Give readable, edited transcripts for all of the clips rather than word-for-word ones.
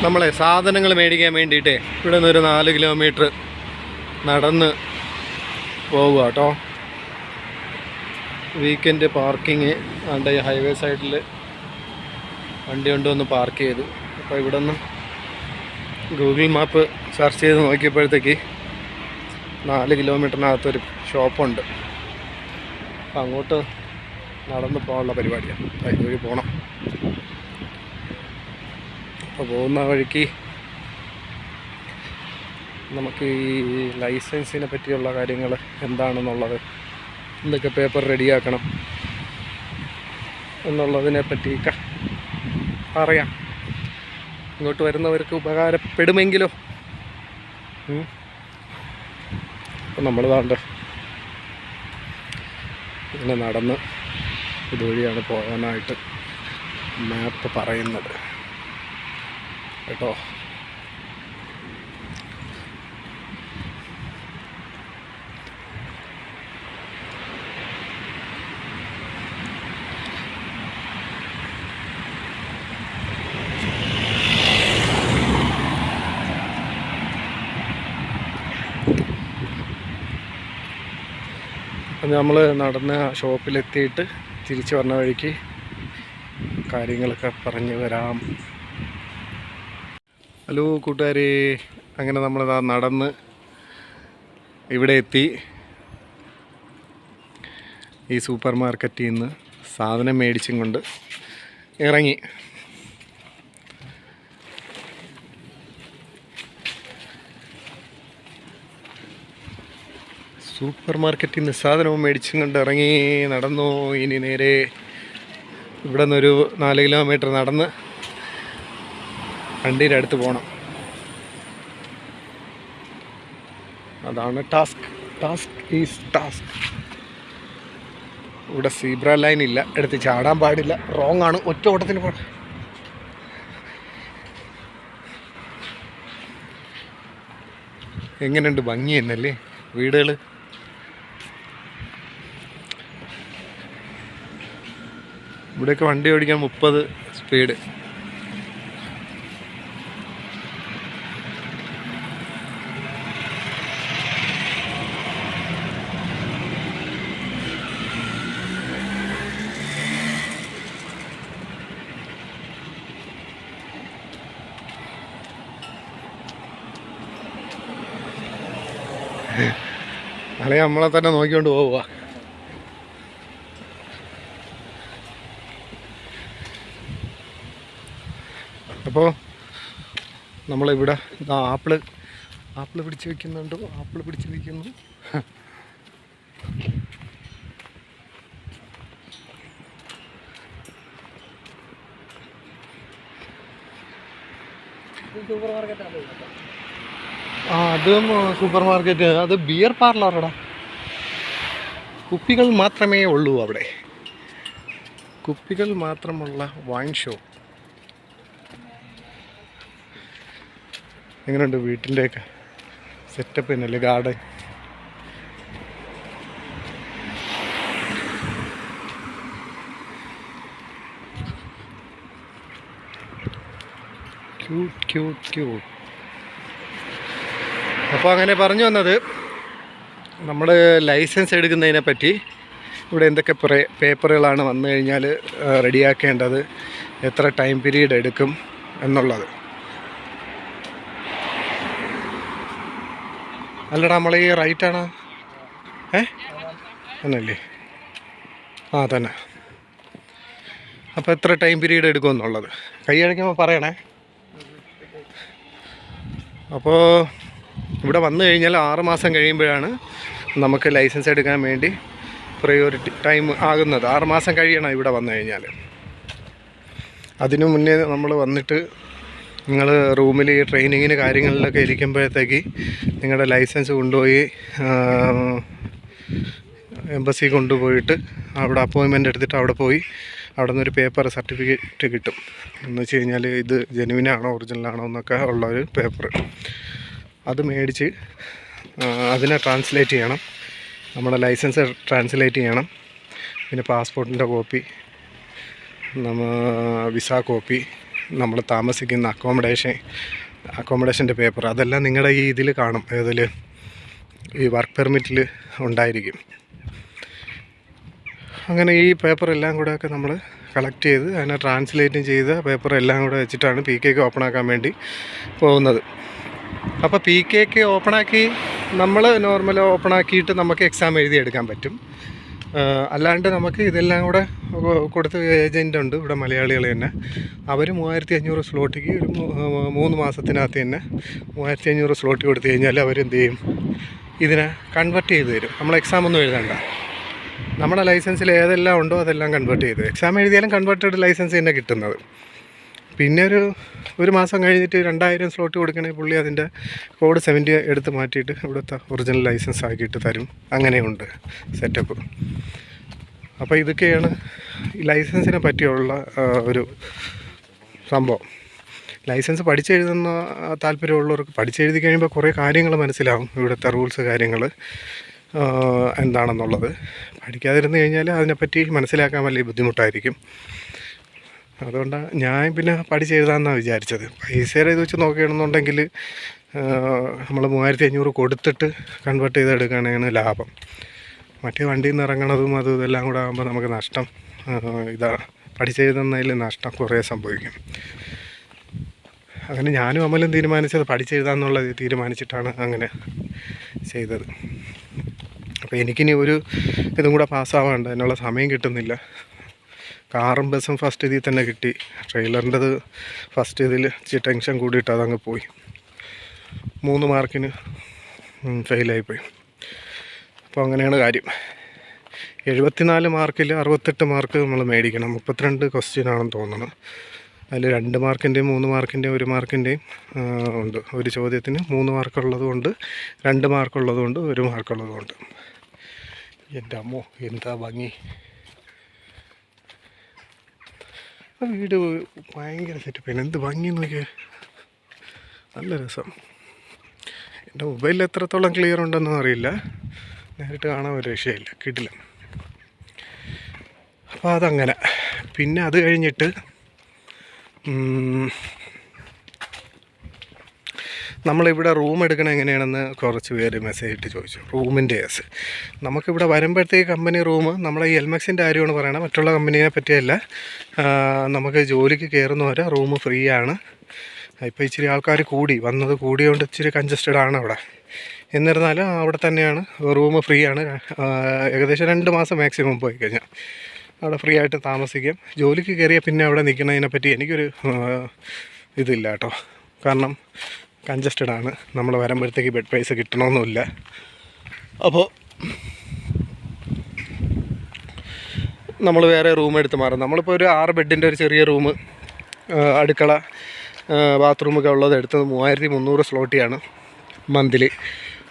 നമ്മളെ സാധനങ്ങൾ മേടിക്കാൻ വേണ്ടിയിട്ടേ ഇവിടെ നിന്നൊരു 4 കിലോമീറ്റർ നടന്ന് പോവുക കേട്ടോ. വീക്കെൻഡ് പാർക്കിങ് ആണ്ട് ഈ ഹൈവേ സൈഡിൽ വണ്ടി കൊണ്ടുവന്ന് പാർക്ക് ചെയ്തു. അപ്പോൾ ഇവിടെ നിന്ന് ഗൂഗിൾ മാപ്പ് സെർച്ച് ചെയ്ത് നോക്കിയപ്പോഴത്തേക്ക് 4 കിലോമീറ്ററിനകത്തൊരു ഷോപ്പുണ്ട്. അപ്പോൾ അങ്ങോട്ട് നടന്ന് പോകാനുള്ള പരിപാടിയാണ്. അതുവഴി പോകണം. അപ്പോൾ പോകുന്ന വഴിക്ക് നമുക്ക് ഈ ലൈസൻസിനെ പറ്റിയുള്ള കാര്യങ്ങൾ എന്താണെന്നുള്ളത്, എന്തൊക്കെ പേപ്പർ റെഡിയാക്കണം എന്നുള്ളതിനെ പറ്റിയൊക്കെ അറിയാം. ഇങ്ങോട്ട് വരുന്നവർക്ക് ഉപകാരപ്പെടുമെങ്കിലോ. അപ്പം നമ്മൾ താണ്ട് ഇങ്ങനെ നടന്ന് ഇതുവഴിയാണ് പോകാനായിട്ട് മാപ്പ് പറയുന്നത് കേട്ടോ. അപ്പം നമ്മൾ നടന്ന് ഷോപ്പിലെത്തിയിട്ട് തിരിച്ചു വന്ന വഴിക്ക് കാര്യങ്ങളൊക്കെ പറഞ്ഞു തരാം. ഹലോ കൂട്ടുകാരെ, അങ്ങനെ നമ്മൾ നടന്ന് ഇവിടെ എത്തി. ഈ സൂപ്പർ മാർക്കറ്റിൽ നിന്ന് സാധനം മേടിച്ചും കൊണ്ട് ഇറങ്ങി. സൂപ്പർ മാർക്കറ്റിൽ നിന്ന് സാധനവും മേടിച്ചും കൊണ്ട് ഇറങ്ങി നടന്നു. ഇനി നേരെ ഇവിടെ നിന്നൊരു 4 കിലോമീറ്റർ നടന്ന് വണ്ടിയുടെ അടുത്ത് പോകണം. അതാണ് ടാസ്ക്. ഇവിടെ സീബ്ര ലൈൻ ഇല്ല, എടുത്ത് ചാടാൻ പാടില്ല, റോങ് ആണ്, ഒറ്റ ഓട്ടത്തിന് പോകണം. എങ്ങനെയുണ്ട് ഭംഗി എന്നല്ലേ വീടുകൾ. ഇവിടെയൊക്കെ വണ്ടി ഓടിക്കാൻ 30 സ്പീഡ്. അല്ലെങ്കിൽ നമ്മളെ തന്നെ നോക്കിക്കൊണ്ട് പോവുക. അപ്പോൾ നമ്മളിവിടെ ആപ്പിള് പിടിച്ച് വയ്ക്കുന്നുണ്ട്. ആപ്പിള് പിടിച്ച് വയ്ക്കുന്നു. അതും സൂപ്പർ മാർക്കറ്റ്. അത് ബിയർ പാർലറടാ. കുപ്പികൾ മാത്രമേ ഉള്ളൂ അവിടെ. കുപ്പികൾ മാത്രമുള്ള വൈൻ ഷോപ്പ്. എങ്ങനെയുണ്ട് വീട്ടിൻ്റെയൊക്കെ സെറ്റപ്പ് തന്നെയല്ലേ, ഗാർഡൻ. ക്യൂട്ട്. അപ്പോൾ അങ്ങനെ പറഞ്ഞു വന്നത്, നമ്മൾ ലൈസൻസ് എടുക്കുന്നതിനെ പറ്റി ഇവിടെ എന്തൊക്കെ പേപ്പറുകളാണ് വന്നു കഴിഞ്ഞാൽ റെഡിയാക്കേണ്ടത്, എത്ര ടൈം പീരീഡ് എടുക്കും എന്നുള്ളത്. അല്ലടാ, നമ്മൾ ഈ റൈറ്റാണ് എന്നല്ലേ? തന്നെ. അപ്പോൾ എത്ര ടൈം പീരീഡ് എടുക്കും എന്നുള്ളത് കൈയടയ്ക്കുമ്പോൾ പറയണേ. അപ്പോൾ ഇവിടെ വന്നു കഴിഞ്ഞാൽ 6 മാസം കഴിയുമ്പോഴാണ് നമുക്ക് ലൈസൻസ് എടുക്കാൻ വേണ്ടി പ്രയോറിറ്റി ടൈം ആകുന്നത്. 6 മാസം കഴിയണം ഇവിടെ വന്നു കഴിഞ്ഞാൽ. അതിനു മുന്നേ നമ്മൾ വന്നിട്ട് നിങ്ങൾ റൂമിൽ ഈ ട്രെയിനിങ്ങിന് കാര്യങ്ങളിലൊക്കെ ഇരിക്കുമ്പോഴത്തേക്ക് നിങ്ങളുടെ ലൈസൻസ് കൊണ്ടുപോയി എംബസി കൊണ്ടുപോയിട്ട് അവിടെ അപ്പോയിൻമെൻ്റ് എടുത്തിട്ട് അവിടെ പോയി അവിടെ നിന്നൊരു പേപ്പർ സർട്ടിഫിക്കറ്റ് കിട്ടും. എന്ന് വെച്ച് കഴിഞ്ഞാൽ ഇത് ജെനുവിനാണോ ഒറിജിനലാണോ എന്നൊക്കെ ഉള്ളൊരു പേപ്പർ. അത് മേടിച്ച് അതിനെ ട്രാൻസ്ലേറ്റ് ചെയ്യണം. നമ്മുടെ ലൈസൻസ് ട്രാൻസ്ലേറ്റ് ചെയ്യണം. പിന്നെ പാസ്പോർട്ടിൻ്റെ കോപ്പി, വിസ കോപ്പി, നമ്മൾ താമസിക്കുന്ന അക്കോമഡേഷൻ്റെ പേപ്പർ, അതെല്ലാം നിങ്ങളുടെ ഈ ഇതിൽ കാണും, ഏതിൽ ഈ വർക്ക് പെർമിറ്റിൽ ഉണ്ടായിരിക്കും. അങ്ങനെ ഈ പേപ്പർ എല്ലാം കൂടെ ഒക്കെ നമ്മൾ കളക്ട് ചെയ്ത് അതിനെ ട്രാൻസ്ലേറ്റും ചെയ്ത പേപ്പർ എല്ലാം കൂടെ വെച്ചിട്ടാണ് PKK ഓപ്പൺ ആക്കാൻ വേണ്ടി പോകുന്നത്. അപ്പോൾ PKK ഓപ്പണാക്കി നമ്മൾ നോർമൽ ഓപ്പണാക്കിയിട്ട് നമുക്ക് എക്സാം എഴുതിയെടുക്കാൻ പറ്റും. അല്ലാണ്ട് നമുക്ക് ഇതെല്ലാം കൂടെ കൊടുത്ത് ഏജൻ്റുണ്ട് ഇവിടെ, മലയാളികൾ തന്നെ. അവർ 3500 സ്ലോട്ടിക്ക് ഒരു 3 മാസത്തിനകത്ത് തന്നെ 3500 സ്ലോട്ട് കൊടുത്തു കഴിഞ്ഞാൽ അവരെന്ത് ചെയ്യും, ഇതിനെ കൺവെർട്ട് ചെയ്ത് തരും. നമ്മൾ എക്സാം ഒന്നും എഴുതണ്ട, നമ്മുടെ ലൈസൻസിൽ ഏതെല്ലാം ഉണ്ടോ അതെല്ലാം കൺവെർട്ട് ചെയ്ത്, എക്സാം എഴുതിയാലും കൺവെർട്ടഡ് ലൈസൻസ് തന്നെ കിട്ടുന്നത്. പിന്നെ ഒരു മാസം കഴിഞ്ഞിട്ട് 2000 സ്ലോട്ട് കൊടുക്കണമെങ്കിൽ പുള്ളി അതിൻ്റെ കോഡ് 70 എടുത്ത് മാറ്റിയിട്ട് ഇവിടുത്തെ ഒറിജിനൽ ലൈസൻസ് ആക്കിയിട്ട് തരും. അങ്ങനെയുണ്ട് സെറ്റപ്പ്. അപ്പോൾ ഇതൊക്കെയാണ് ഈ ലൈസൻസിനെ പറ്റിയുള്ള ഒരു സംഭവം. ലൈസൻസ് പഠിച്ചെഴുതുന്ന താല്പര്യമുള്ളവർക്ക് പഠിച്ചെഴുതി കഴിയുമ്പോൾ കുറേ കാര്യങ്ങൾ മനസ്സിലാവും, ഇവിടുത്തെ റൂൾസ് കാര്യങ്ങൾ എന്താണെന്നുള്ളത്. പഠിക്കാതിരുന്ന് കഴിഞ്ഞാൽ അതിനെപ്പറ്റി മനസ്സിലാക്കാൻ വലിയ ബുദ്ധിമുട്ടായിരിക്കും. അതുകൊണ്ടാണ് ഞാൻ പിന്നെ പഠിച്ചെഴുതാമെന്നാണ് വിചാരിച്ചത്. പൈസയുടെ ഇത് വെച്ച് നോക്കുകയാണെന്നുണ്ടെങ്കിൽ നമ്മൾ 3500 കൊടുത്തിട്ട് കൺവെർട്ട് ചെയ്തെടുക്കുകയാണെങ്കിൽ ലാഭം. മറ്റേ വണ്ടിയിൽ നിന്ന് ഇറങ്ങണതും അതും ഇതെല്ലാം കൂടെ ആകുമ്പോൾ നമുക്ക് നഷ്ടം, പഠിച്ചെഴുതുന്നതിൽ നഷ്ടം കുറേ സംഭവിക്കും. അങ്ങനെ ഞാനും അമലും തീരുമാനിച്ചത് പഠിച്ചെഴുതാമെന്നുള്ളത് തീരുമാനിച്ചിട്ടാണ് അങ്ങനെ ചെയ്തത്. അപ്പോൾ എനിക്കിനി ഇതും കൂടെ പാസ്സാവാണ്ട് അതിനുള്ള സമയം കിട്ടുന്നില്ല. കാറും ബസ്സും ഫസ്റ്റ് ഇതിൽ തന്നെ കിട്ടി, ട്രെയിലറിൻ്റെത് ഫസ്റ്റ് ഇതിൽ ഇച്ചിരി ടെൻഷൻ കൂടിയിട്ട് അതങ്ങ് പോയി. 3 മാർക്കിന് ഫെയിലായിപ്പോയി. അപ്പോൾ അങ്ങനെയാണ് കാര്യം. 74 മാർക്കിൽ 68 മാർക്ക് നമ്മൾ മേടിക്കണം. 32 ക്വസ്റ്റ്യനാണെന്ന് തോന്നുന്നു. അതിൽ 2 മാർക്കിൻ്റെയും 3 മാർക്കിൻ്റെയും 1 മാർക്കിൻ്റെയും ഉണ്ട്. ഒരു ചോദ്യത്തിന് 3 മാർക്കുള്ളതുകൊണ്ട്, 2 മാർക്കുള്ളതുകൊണ്ട്, 1 മാർക്കുള്ളതുകൊണ്ട്. എൻ്റെ അമ്മോ എന്താ ഭംഗി! വീട് ഭയങ്കര സെറ്റപ്പ്. പിന്നെ എന്ത് ഭംഗി നോക്കിയാൽ, നല്ല രസം. എൻ്റെ മൊബൈലിൽ എത്രത്തോളം ക്ലിയർ ഉണ്ടെന്നും അറിയില്ല, നേരിട്ട് കാണാൻ ഒരു രക്ഷയില്ല, കിട്ടില്ല. അപ്പോൾ അതങ്ങനെ. പിന്നെ അത് കഴിഞ്ഞിട്ട് നമ്മളിവിടെ റൂം എടുക്കണം എങ്ങനെയാണെന്ന് കുറച്ച് പേര് മെസ്സേജ് ഇട്ട് ചോദിച്ചു. റൂമിൻ്റെ കേസ് നമുക്കിവിടെ വരുമ്പോഴത്തേക്ക് കമ്പനി റൂം, നമ്മളെ ഈ എൽമെക്സിൻ്റെ കാര്യമാണ് പറയണത്, മറ്റുള്ള കമ്പനീനെ പറ്റിയല്ല. നമുക്ക് ജോലിക്ക് കയറുന്നവരെ റൂം ഫ്രീ ആണ്. ഇപ്പോൾ ഇച്ചിരി ആൾക്കാർ കൂടിയോണ്ട് ഇച്ചിരി കൺജസ്റ്റഡ് ആണ് അവിടെ. എന്നിരുന്നാലും അവിടെ തന്നെയാണ് റൂം ഫ്രീ ആണ്. ഏകദേശം 2 മാസം മാക്സിമം പോയി കഴിഞ്ഞാൽ അവിടെ ഫ്രീ ആയിട്ട് താമസിക്കാം. ജോലിക്ക് കയറിയാൽ പിന്നെ അവിടെ നിൽക്കുന്നതിനെപ്പറ്റി എനിക്കൊരു ഇതില്ല കേട്ടോ. കാരണം കൺജസ്റ്റഡ് ആണ്. നമ്മൾ വരുമ്പോഴത്തേക്ക് ബെഡ് പ്രൈസ് കിട്ടണമെന്നില്ല. അപ്പോൾ നമ്മൾ വേറെ റൂം എടുത്ത് മാറും. നമ്മളിപ്പോൾ ഒരു 6 ബെഡിൻ്റെ ഒരു ചെറിയ റൂം, അടുക്കള, ബാത്റൂമൊക്കെ ഉള്ളത് എടുത്തത് 3300 സ്ലോട്ടിയാണ് മന്ത്ലി.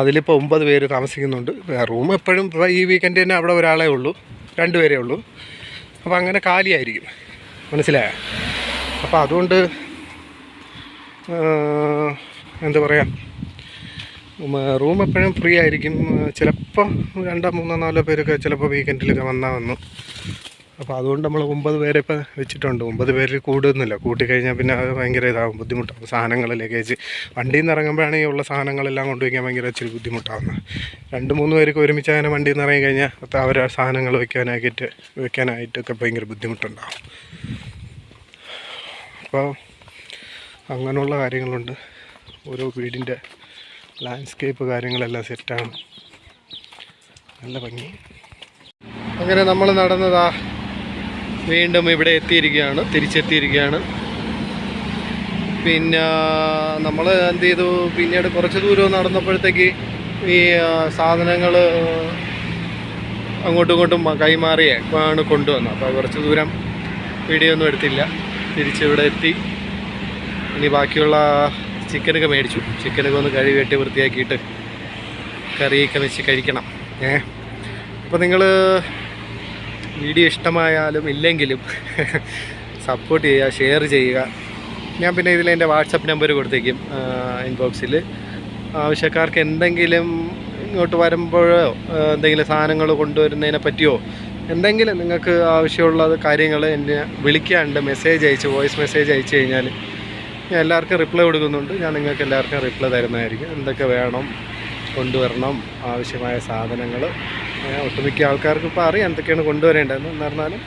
അതിലിപ്പോൾ 9 പേര് താമസിക്കുന്നുണ്ട്. റൂം എപ്പോഴും ഈ വീക്കെൻഡ് തന്നെ അവിടെ ഒരാളേ ഉള്ളൂ, 2 പേരേ ഉള്ളൂ. അപ്പോൾ അങ്ങനെ കാലിയായിരിക്കും, മനസ്സിലായോ? അപ്പോൾ അതുകൊണ്ട് എന്താ പറയുക, റൂം എപ്പോഴും ഫ്രീ ആയിരിക്കും. ചിലപ്പോൾ 2, 3, 4 പേരൊക്കെ ചിലപ്പോൾ വീക്കെൻഡിലൊക്കെ വന്നു. അപ്പോൾ അതുകൊണ്ട് നമ്മൾ 9 പേരെ ഇപ്പോൾ വെച്ചിട്ടുണ്ട്. 9 പേരിൽ കൂടുന്നില്ല. കൂട്ടിക്കഴിഞ്ഞാൽ പിന്നെ അത് ഭയങ്കര ഇതാകും, ബുദ്ധിമുട്ടാകും. സാധനങ്ങൾ, ലഗേജ്, വണ്ടിയിൽ നിന്ന് ഇറങ്ങുമ്പോഴാണെങ്കിൽ ഉള്ള സാധനങ്ങളെല്ലാം കൊണ്ടുവയ്ക്കാൻ ഭയങ്കര ഇച്ചിരി ബുദ്ധിമുട്ടാകുന്നത്. 2-3 പേർക്ക് ഒരുമിച്ച് അങ്ങനെ വണ്ടിയിൽ നിന്ന് ഇറങ്ങി കഴിഞ്ഞാൽ അവരെ സാധനങ്ങൾ വെക്കാനായിട്ടൊക്കെ ഭയങ്കര ബുദ്ധിമുട്ടുണ്ടാകും. അപ്പോൾ അങ്ങനെയുള്ള കാര്യങ്ങളുണ്ട്. ഓരോ വീടിൻ്റെ ലാൻഡ്സ്കേപ്പ് കാര്യങ്ങളെല്ലാം സെറ്റാണ്, നല്ല ഭംഗി. അങ്ങനെ നമ്മൾ നടന്നതാ വീണ്ടും ഇവിടെ തിരിച്ചെത്തിയിരിക്കുകയാണ്. പിന്നെ നമ്മൾ എന്ത് ചെയ്തു, പിന്നീട് കുറച്ച് ദൂരം നടന്നപ്പോഴത്തേക്ക് ഈ സാധനങ്ങൾ അങ്ങോട്ടും ഇങ്ങോട്ടും കൈമാറിയാണ് കൊണ്ടുവന്നത്. അപ്പോൾ കുറച്ച് ദൂരം വീഡിയോ ഒന്നും എടുത്തില്ല. തിരിച്ചിവിടെ എത്തി. ഇനി ബാക്കിയുള്ള ചിക്കനൊക്കെ മേടിച്ചു. ചിക്കനൊക്കെ ഒന്ന് കഴുകി വെട്ടി വൃത്തിയാക്കിയിട്ട് കറിയൊക്കെ വെച്ച് കഴിക്കണം. അപ്പോൾ നിങ്ങൾ വീഡിയോ ഇഷ്ടമായാലും ഇല്ലെങ്കിലും സപ്പോർട്ട് ചെയ്യുക, ഷെയർ ചെയ്യുക. ഞാൻ പിന്നെ ഇതിൽ എൻ്റെ വാട്സപ്പ് നമ്പർ കൊടുത്തേക്കും ഇൻബോക്സിൽ. ആവശ്യക്കാർക്ക് എന്തെങ്കിലും ഇങ്ങോട്ട് വരുമ്പോഴോ എന്തെങ്കിലും സാധനങ്ങൾ കൊണ്ടുവരുന്നതിനെ പറ്റിയോ എന്തെങ്കിലും നിങ്ങൾക്ക് ആവശ്യമുള്ള കാര്യങ്ങൾ എന്നെ വിളിക്കാണ്ട് മെസ്സേജ് അയച്ച് വോയിസ് മെസ്സേജ് അയച്ചു കഴിഞ്ഞാൽ ഞാൻ എല്ലാവർക്കും റിപ്ലൈ കൊടുക്കുന്നുണ്ട്. ഞാൻ നിങ്ങൾക്ക് എല്ലാവർക്കും റിപ്ലൈ തരുന്നതായിരിക്കും. എന്തൊക്കെ വേണം, കൊണ്ടുവരണം, ആവശ്യമായ സാധനങ്ങൾ ഒട്ടുമിക്ക ആൾക്കാർക്ക് ഇപ്പോൾ അറിയാം എന്തൊക്കെയാണ് കൊണ്ടുവരേണ്ടതെന്ന്. എന്നിരുന്നാലും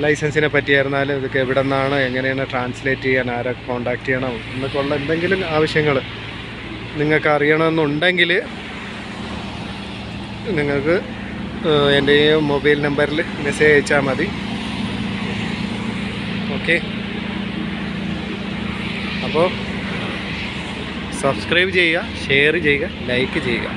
ലൈസൻസിനെ പറ്റിയായിരുന്നാലും ഇതൊക്കെ എവിടെ നിന്നാണ്, എങ്ങനെയാണ് ട്രാൻസ്ലേറ്റ് ചെയ്യാൻ, ആരെ കോൺടാക്റ്റ് ചെയ്യണം എന്നൊക്കെ ഉള്ള എന്തെങ്കിലും ആവശ്യങ്ങൾ നിങ്ങൾക്ക് അറിയണമെന്നുണ്ടെങ്കിൽ നിങ്ങൾക്ക് എൻ്റെ ഈ മൊബൈൽ നമ്പറിൽ മെസ്സേജ് അയച്ചാൽ മതി. ഓക്കെ, അപ്പോൾ സബ്സ്ക്രൈബ് ചെയ്യുക, ഷെയർ ചെയ്യുക, ലൈക്ക് ചെയ്യുക.